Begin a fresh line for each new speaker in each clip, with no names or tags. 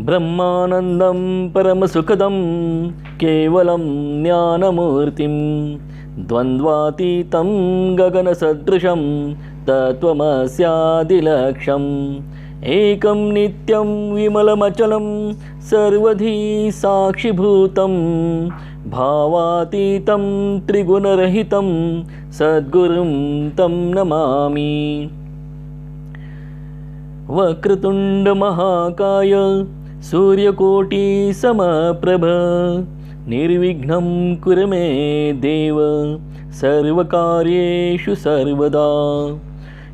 ब्रह्मानन्दं परमसुखदं केवलं ज्ञानमूर्तिं द्वन्द्वातीतं गगनसदृशं तत्त्वमस्यादिलक्ष्यम् एकं नित्यं विमलमचलं सर्वधी साक्षिभूतं भावातीतं त्रिगुणरहितं सद्गुरुं तं नमामि। वक्रतुंड महाकाय सूर्यकोटिसमप्रभ निर्विघ्नं कुरु मे देव सर्वकार्येषु सर्वदा।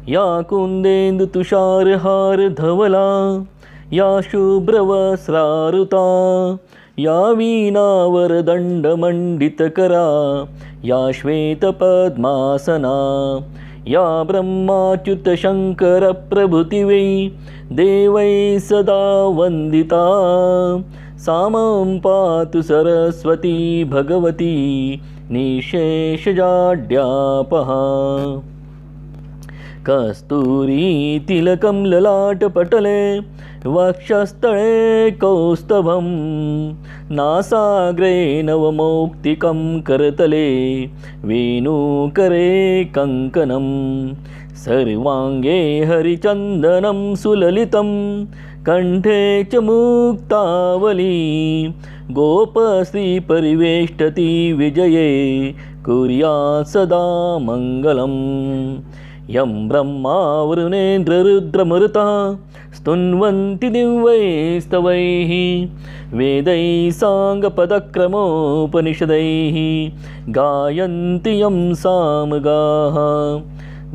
या कुन्देन्दु तुषारहार धवला या शुभ्रवस्त्रारुता या वीणावरदण्डमण्डितकरा या श्वेतपद्मासना या ब्रह्माच्युतशङ्करप्रभृतिवै देवै सदा वन्दिता। सा मां पातु सरस्वती भगवती निःशेषजाड्यापहा। कस्तूरी तिलकं ललाटपटले वक्षस्थळे कौस्तभं नासाग्रे नवमौक्तिकं करतले वेणुकरे कङ्कणं सर्वाङ्गे हरिचन्दनं सुललितं कण्ठे च मुक्तावली गोपश्री परिवेष्टति विजये कुर्यात् सदा मङ्गलम्। यं ब्रह्मा वरुणेन्द्ररुद्रमरुतः स्तुन्वन्ति दिव्यैस्तवैः वेदैः साङ्गपदक्रमोपनिषदैः गायन्ति यं सामगाः।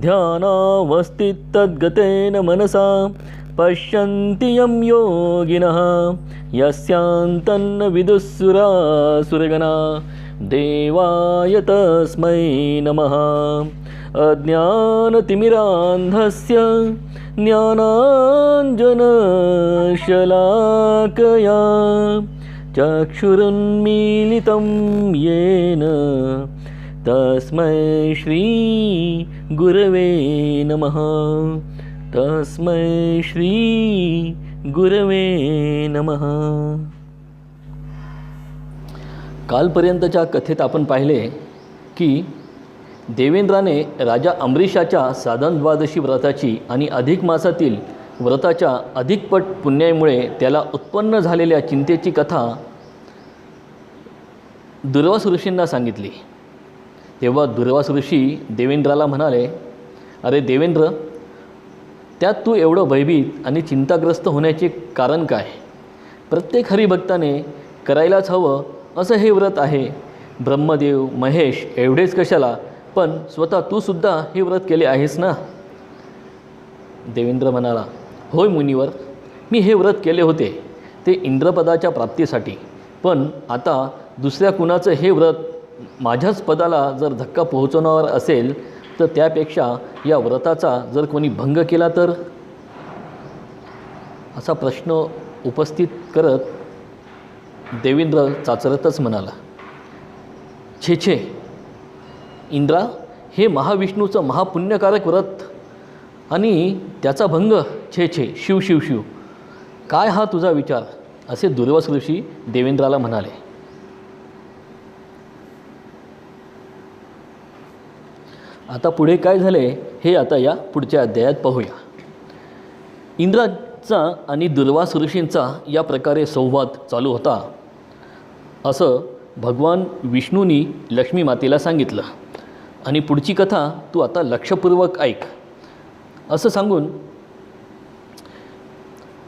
ध्यानावस्थितद्गतेन मनसा पश्यन्ति यं योगिनः यस्यान्तन्न विदुःसुरासुरगणा देवाय तस्मै नमः। अज्ञानतिमिरान्धस्य ज्ञानाञ्जनशलाकया चक्षुरुन्मीलितं येन तस्मै श्री गुरवे नमः। तस्मै श्री गुरवे नमः। कालपर्यंतच्या कथेत आपण पाहिले की देवेंद्राने राजा अमरीशाच्या साधन द्वादशी व्रताची आणि अधिक मासातील व्रताच्या अधिकपट पुण्यामुळे त्याला उत्पन्न झालेल्या चिंतेची कथा दुर्वास ऋषींना सांगितली। तेव्हा दुर्वास ऋषी देवेंद्राला म्हणाले, अरे देवेंद्र, त्यात तू एवढं भयभीत आणि चिंताग्रस्त होण्याचे कारण काय? प्रत्येक हरिभक्ताने करायलाच हवं असं हे व्रत आहे। ब्रह्मदेव महेश एवढेच कशाला, पण स्वतः तू सुद्धा हे व्रत केले आहेस ना? देवेंद्र म्हणाला, होय मुनिवर, मी हे व्रत केले होते ते इंद्रपदाच्या प्राप्तीसाठी, पण आता दुसऱ्या कुणाचं हे व्रत माझ्याच पदाला जर धक्का पोहोचवणार असेल तर त्यापेक्षा या व्रताचा जर कोणी भंग केला तर? असा प्रश्न उपस्थित करत देवेंद्र चाचरतच म्हणाला, छे छे इंद्रा, हे महाविष्णूचं महापुण्यकारक व्रत आणि त्याचा भंग, छे छे, शिव शिव शिव, काय हा तुझा विचार? असे दुर्वास ऋषी देवेंद्राला म्हणाले। आता पुढे काय झाले हे आता या पुढच्या अध्यायात पाहूया। इंद्राचा आणि दुर्वास ऋषींचा या प्रकारे संवाद चालू होता असं भगवान विष्णूंनी लक्ष्मी मातेला सांगितलं आणि पुढची कथा तू आता लक्षपूर्वक ऐक असं सांगून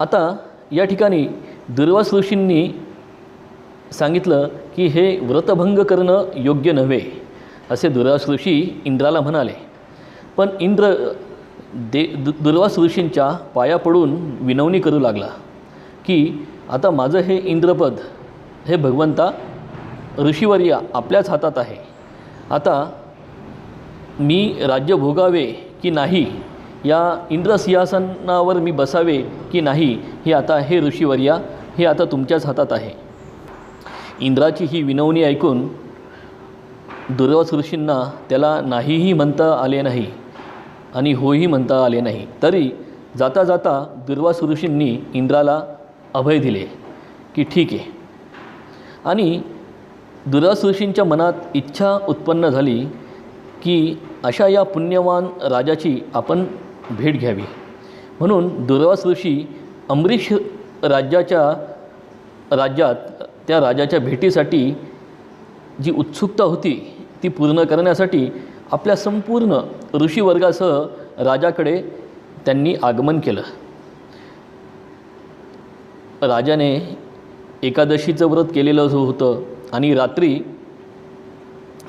आता या ठिकाणी दुर्वास ऋषींनी सांगितलं की हे व्रतभंग करणं योग्य नव्हे असे दुर्वास ऋषी इंद्राला म्हणाले। पण इंद्र दुर्वास ऋषींच्या पाया पडून विनवणी करू लागला की आता माझं हे इंद्रपद हे भगवंता ऋषीवर्य आपल्याच हातात आहे। आता मी राज्य भोगावे की नाही, या इंद्रसिंहासनावर मी बसावे की नाही, हे आता हे ऋषीवर्या हे आता तुमच्याच हातात आहे। इंद्राची ही विनवणी ऐकून दुर्वास ऋषींना त्याला नाहीही म्हणता आले नाही आणि होही म्हणता आले नाही। तरी जाता जाता दुर्वास ऋषींनी इंद्राला अभय दिले की ठीक आहे. आणि दुर्वास ऋषींच्या मनात इच्छा उत्पन्न झाली की अशा या पुण्यवान राजाची आपण भेट घ्यावी. म्हणून दुर्वास ऋषी अंबरीष राज्यात त्या राजाच्या भेटीसाठी जी उत्सुकता होती ती पूर्ण करण्यासाठी आपल्या संपूर्ण ऋषीवर्गासह राजाकडे त्यांनी आगमन केलं. राजाने एकादशीचं व्रत केलेलं होतं आणि रात्री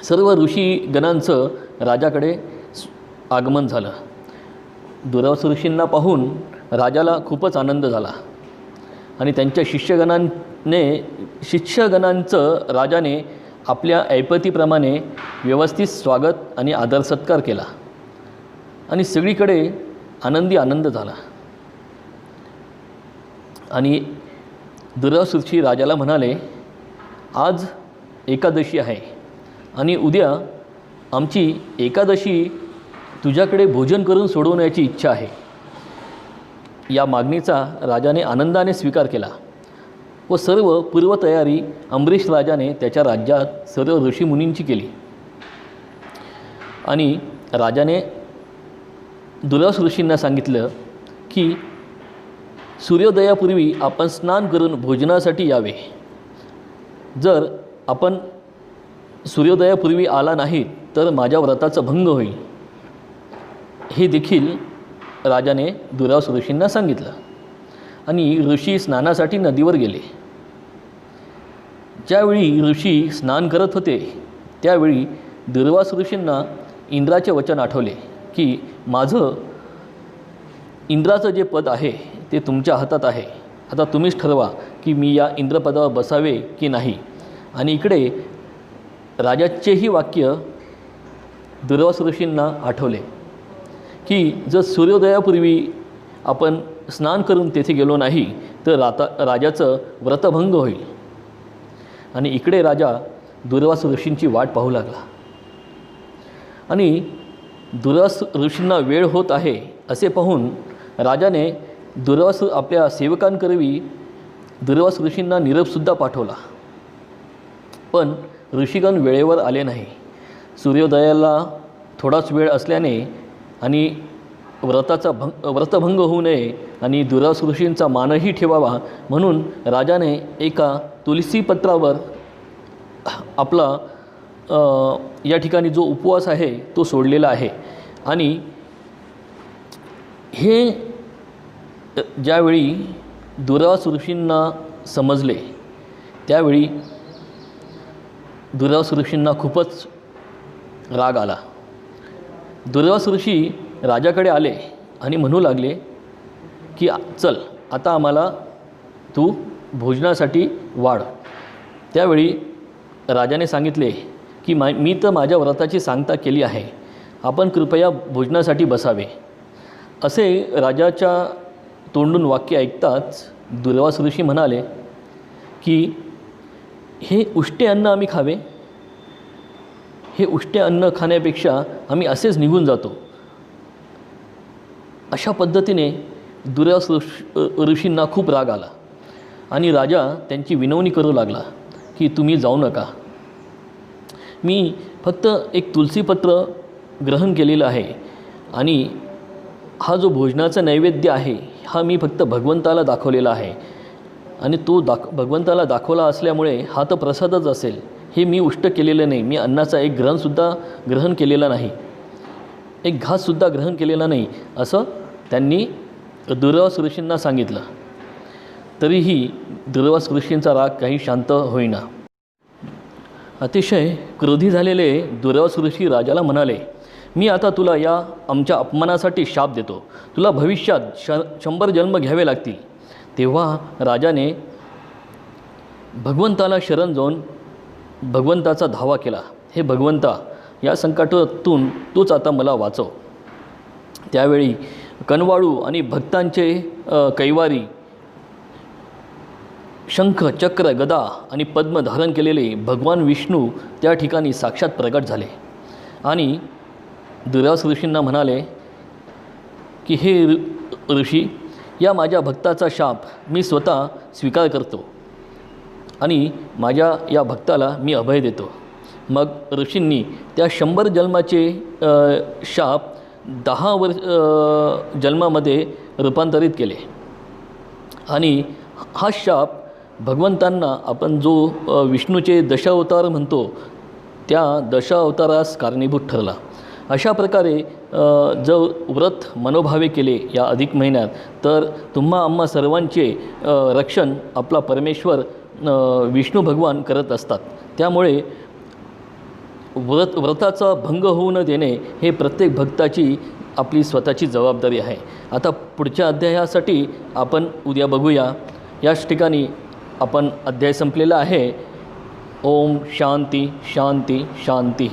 सर्व ऋषीगणांचं राजाकडे आगमन झालं. दुर्वास ऋषींना पाहून राजाला खूपच आनंद झाला आणि त्यांच्या शिष्यगणांचं राजाने आपल्या ऐपतीप्रमाणे व्यवस्थित स्वागत आणि आदर सत्कार केला आणि सगळीकडे आनंद झाला. आणि दुर्वास ऋषी राजाला म्हणाले, आज एकादशी आहे आणि उद्या आमची एकादशी तुझ्याकडे भोजन करून सोडवण्याची इच्छा आहे. या मागणीचा राजाने आनंदाने स्वीकार केला व सर्व पूर्वतयारी अंबरीष राजाने त्याच्या राज्यात सर्व ऋषीमुनींची केली. आणि राजाने दुर्वास ऋषींना सांगितलं की सूर्योदयापूर्वी आपण स्नान करून भोजनासाठी यावे. जर आपण सूर्योदयापूर्वी आला नाही तर माझ्या व्रताचा भंग होईल. हे देखील राजाने दुर्वास ऋषींना सांगितलं आणि ऋषी स्नानासाठी नदीवर गेले. ज्यावेळी ऋषी स्नान करत होते त्यावेळी दुर्वास ऋषींना इंद्राचे वचन आठवले की माझं इंद्राचं जे पद आहे ते तुमच्या हातात आहे. आता तुम्हीच ठरवा की मी या इंद्रपदावर बसावे की नाही. आणि इकडे राजाचेही वाक्य दुर्वास ऋषींना आठवले की जर सूर्योदयापूर्वी आपण स्नान करून तेथे गेलो नाही तर राजाचं व्रतभंग होईल. आणि इकडे राजा दुर्वास ऋषींची वाट पाहू लागला आणि दुर्वास ऋषींना वेळ होत आहे असे पाहून राजाने आपल्या सेवकांकरवी दुर्वास ऋषींना निरोपसुद्धा पाठवला. पण ऋषीगण वेळेवर आले नाही. सूर्योदयाला थोडाच वेळ असल्याने आणि व्रतभंग होऊ नये आणि दुर्वास ऋषींचा मानही ठेवावा म्हणून राजाने एका तुलसीपत्रावर आपला या ठिकाणी जो उपवास आहे तो सोडलेला आहे. आणि हे ज्यावेळी दुर्वास ऋषींना समजले त्यावेळी दुर्वास ऋषींना खूपच राग आला. दुर्वास ऋषी राजाकडे आले आणि म्हणू लागले की चल आता आम्हाला तू भोजनासाठी वाढ. त्यावेळी राजाने सांगितले की मी तर माझ्या व्रताची सांगता केली आहे, आपण कृपया भोजनासाठी बसावे. असे राजाच्या तोंडून वाक्य ऐकताच दुर्वास ऋषी म्हणाले की हे उष्टे अन्न आम्ही खावे, हे उष्टे अन्न खाण्यापेक्षा आम्ही असेच निघून जातो. अशा पद्धतीने दुर्वास ऋषींना खूप राग आला आणि राजा त्यांची विनवणी करू लागला की तुम्ही जाऊ नका. मी फक्त एक तुलसीपत्र ग्रहण केलेलं आहे आणि हा जो भोजनाचा नैवेद्य आहे हा मी फक्त भगवंताला दाखवलेला आहे आणि तो भगवंताला दाखवला असल्यामुळे हा तर प्रसादच असेल. हे मी उष्ट केलेलं नाही. मी अन्नाचा एक ग्रहण केलेला नाही, एक घाससुद्धा ग्रहण केलेला नाही असं त्यांनी दुर्वास ऋषींना सांगितलं. तरीही दुर्वास ऋषींचा राग काही शांत होईना. अतिशय क्रोधी झालेले दुर्वास ऋषी राजाला म्हणाले, मी आता तुला या आमच्या अपमानासाठी शाप देतो. तुला भविष्यात 100 जन्म घ्यावे लागतील. तेव्हा राजाने भगवंताला शरण जाऊन भगवंताचा धावा केला. हे भगवंता, या संकटातून तूच आता मला वाचव. त्यावेळी कनवाळू आणि भक्तांचे कैवारी शंख, चक्र, गदा आणि पद्म धारण केलेले भगवान विष्णू त्या ठिकाणी साक्षात प्रगट झाले आणि दुर्वास ऋषींना म्हणाले की हे ऋषी, या माझ्या भक्ताचा शाप मी स्वतः स्वीकार करतो आणि माझ्या या भक्ताला मी अभय देतो. मग ऋषींनी त्या 100 जन्माचे शाप 10 जन्मामध्ये रूपांतरित केले आणि हा शाप भगवंतांना आपण जो विष्णूचे दशावतार म्हणतो त्या दशावतारास कारणीभूत ठरला. अशा प्रकारे जर व्रत मनोभावे केले या अधिक महिन्यात तर तुम्हा आम्हा सर्वांचे रक्षण आपला परमेश्वर विष्णू भगवान करत असतात. त्यामुळे व्रताचा भंग होऊ न देणे हे प्रत्येक भक्ताची आपली स्वतःची जबाबदारी आहे. आता पुढच्या अध्यायासाठी आपण उद्या बघूया. याच ठिकाणी आपण अध्याय संपलेला आहे. ओम शांती शांती शांती.